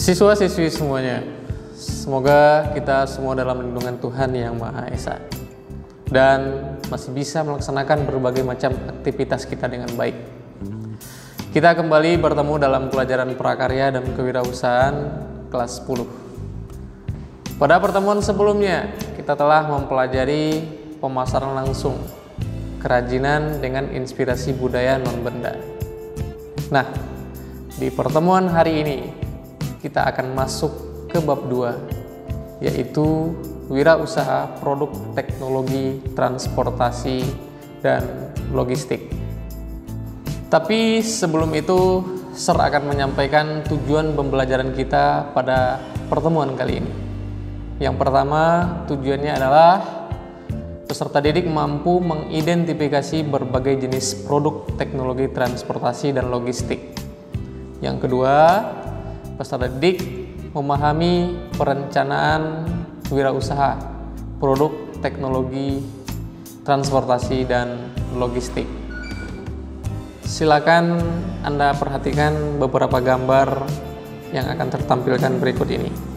Siswa-siswi semuanya, semoga kita semua dalam lindungan Tuhan Yang Maha Esa dan masih bisa melaksanakan berbagai macam aktivitas kita dengan baik. Kita kembali bertemu dalam pelajaran prakarya dan kewirausahaan kelas 10. Pada pertemuan sebelumnya, kita telah mempelajari pemasaran langsung, kerajinan dengan inspirasi budaya non-benda. Nah, di pertemuan hari ini, kita akan masuk ke bab 2, yaitu wirausaha produk teknologi transportasi dan logistik. Tapi sebelum itu, Sir akan menyampaikan tujuan pembelajaran kita pada pertemuan kali ini. Yang pertama, tujuannya adalah peserta didik mampu mengidentifikasi berbagai jenis produk teknologi transportasi dan logistik. Yang kedua, peserta didik memahami perencanaan wirausaha produk teknologi transportasi dan logistik. Silakan Anda perhatikan beberapa gambar yang akan tertampilkan berikut ini.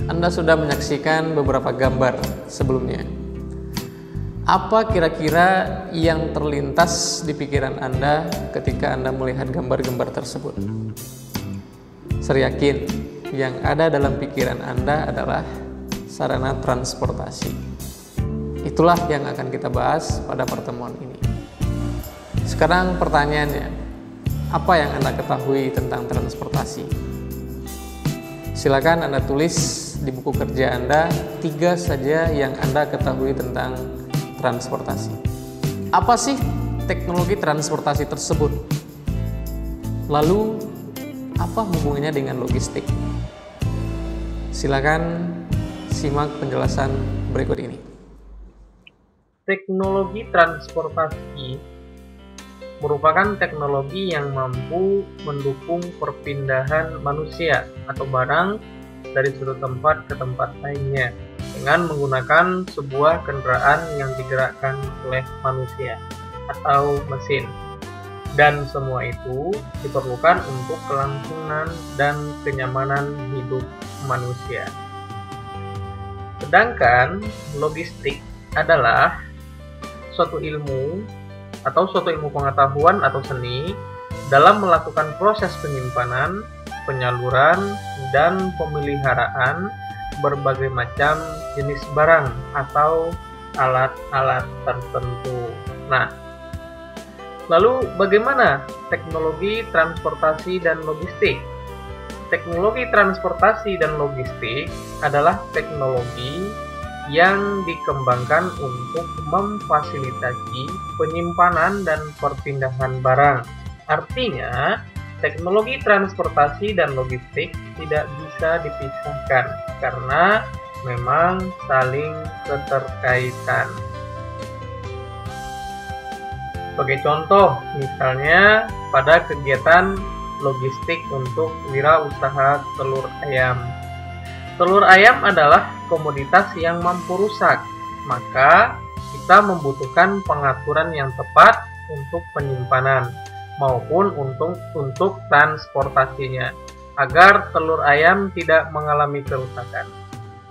Anda sudah menyaksikan beberapa gambar sebelumnya. Apa kira-kira yang terlintas di pikiran Anda ketika Anda melihat gambar-gambar tersebut? Saya yakin yang ada dalam pikiran Anda adalah sarana transportasi. Itulah yang akan kita bahas pada pertemuan ini. Sekarang pertanyaannya, apa yang Anda ketahui tentang transportasi? Silakan Anda tulis di buku kerja Anda 3 saja yang Anda ketahui tentang transportasi. Apa sih teknologi transportasi tersebut? Lalu, apa hubungannya dengan logistik? Silakan simak penjelasan berikut ini. Teknologi transportasi merupakan teknologi yang mampu mendukung perpindahan manusia atau barang dari suatu tempat ke tempat lainnya dengan menggunakan sebuah kendaraan yang digerakkan oleh manusia atau mesin. Dan semua itu diperlukan untuk kelangsungan dan kenyamanan hidup manusia. Sedangkan logistik adalah suatu ilmu atau suatu ilmu pengetahuan atau seni dalam melakukan proses penyimpanan, penyaluran, dan pemeliharaan berbagai macam jenis barang atau alat-alat tertentu. Nah, lalu bagaimana teknologi transportasi dan logistik? Teknologi transportasi dan logistik adalah teknologi yang dikembangkan untuk memfasilitasi penyimpanan dan perpindahan barang. Artinya, teknologi transportasi dan logistik tidak bisa dipisahkan karena memang saling keterkaitan. Sebagai contoh, misalnya pada kegiatan logistik untuk wirausaha telur ayam. Telur ayam adalah komoditas yang mampu rusak, maka kita membutuhkan pengaturan yang tepat untuk penyimpanan maupun untuk transportasinya agar telur ayam tidak mengalami kerusakan.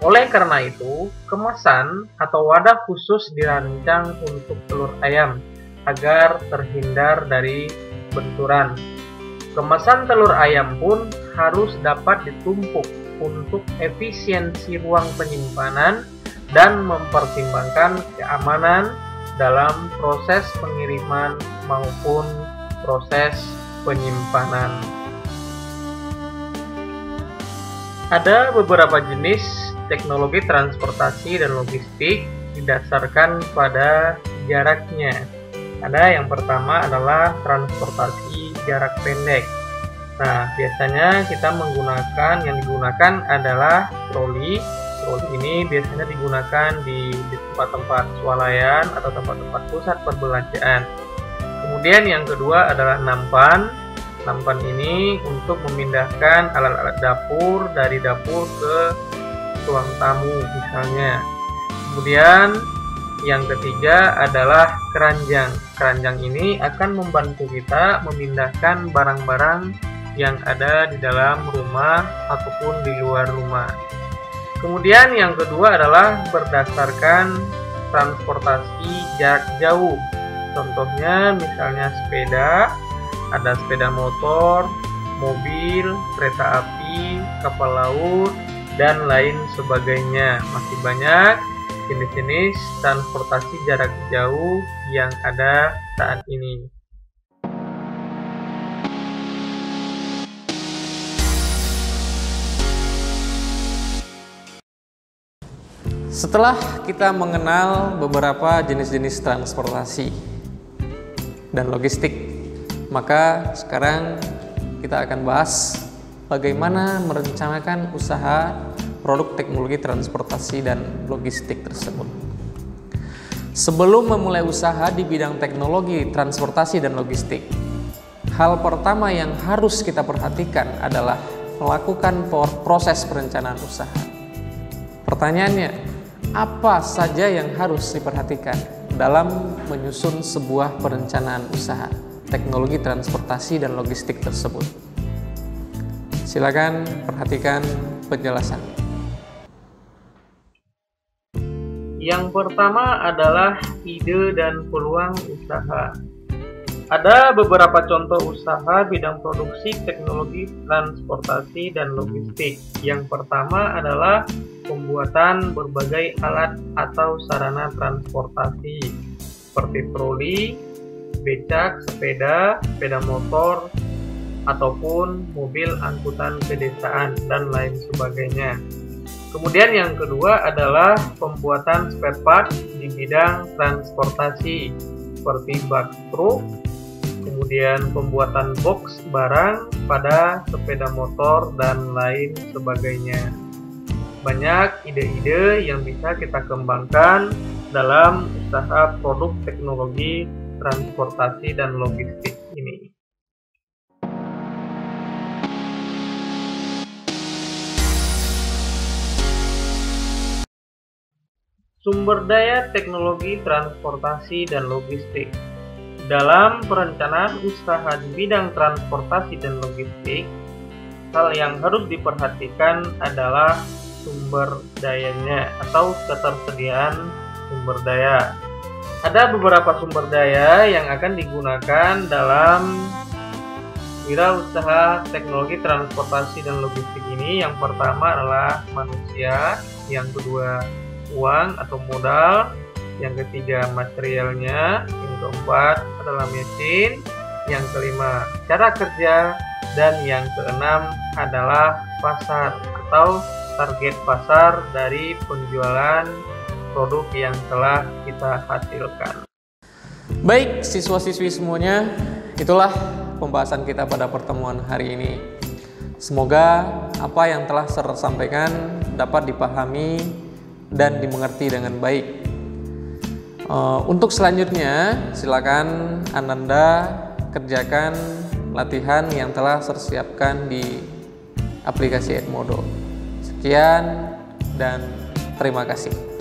Oleh karena itu, kemasan atau wadah khusus dirancang untuk telur ayam agar terhindar dari benturan. Kemasan telur ayam pun harus dapat ditumpuk untuk efisiensi ruang penyimpanan dan mempertimbangkan keamanan dalam proses pengiriman maupun proses penyimpanan. Ada beberapa jenis teknologi transportasi dan logistik didasarkan pada jaraknya. Ada yang pertama adalah transportasi jarak pendek. Nah, biasanya kita yang digunakan adalah troli. Troli ini biasanya digunakan di tempat-tempat swalayan atau tempat-tempat pusat perbelanjaan. Kemudian yang kedua adalah nampan. Nampan ini untuk memindahkan alat-alat dapur dari dapur ke ruang tamu misalnya. Kemudian yang ketiga adalah keranjang. Keranjang ini akan membantu kita memindahkan barang-barang yang ada di dalam rumah ataupun di luar rumah. Kemudian yang kedua adalah berdasarkan transportasi jarak jauh. Contohnya misalnya sepeda, ada sepeda motor, mobil, kereta api, kapal laut, dan lain sebagainya. Masih banyak jenis-jenis transportasi jarak jauh yang ada saat ini. Setelah kita mengenal beberapa jenis-jenis transportasi dan logistik, maka sekarang kita akan bahas bagaimana merencanakan usaha produk teknologi transportasi dan logistik tersebut. Sebelum memulai usaha di bidang teknologi transportasi dan logistik, hal pertama yang harus kita perhatikan adalah melakukan proses perencanaan usaha. Pertanyaannya, apa saja yang harus diperhatikan dalam menyusun sebuah perencanaan usaha teknologi transportasi dan logistik tersebut? Silakan perhatikan penjelasannya. Yang pertama adalah ide dan peluang usaha. Ada beberapa contoh usaha bidang produksi teknologi transportasi dan logistik. Yang pertama adalah pembuatan berbagai alat atau sarana transportasi seperti troli, becak, sepeda, sepeda motor, ataupun mobil angkutan pedesaan dan lain sebagainya. Kemudian yang kedua adalah pembuatan spare part di bidang transportasi seperti bak truk, kemudian pembuatan box barang pada sepeda motor dan lain sebagainya. Banyak ide-ide yang bisa kita kembangkan dalam usaha produk teknologi transportasi dan logistik ini. Sumber daya teknologi transportasi dan logistik. Dalam perencanaan usaha di bidang transportasi dan logistik, hal yang harus diperhatikan adalah sumber dayanya atau ketersediaan sumber daya. Ada beberapa sumber daya yang akan digunakan dalam wirausaha teknologi transportasi dan logistik ini. Yang pertama adalah manusia, yang kedua uang atau modal, yang ketiga materialnya, yang keempat adalah mesin, yang kelima cara kerja, dan yang keenam adalah pasar atau target pasar dari penjualan produk yang telah kita hasilkan. Baik siswa-siswi semuanya, itulah pembahasan kita pada pertemuan hari ini. Semoga apa yang telah saya sampaikan dapat dipahami dan dimengerti dengan baik. Untuk selanjutnya, silakan Ananda kerjakan latihan yang telah saya siapkan di aplikasi Edmodo. Sekian dan terima kasih.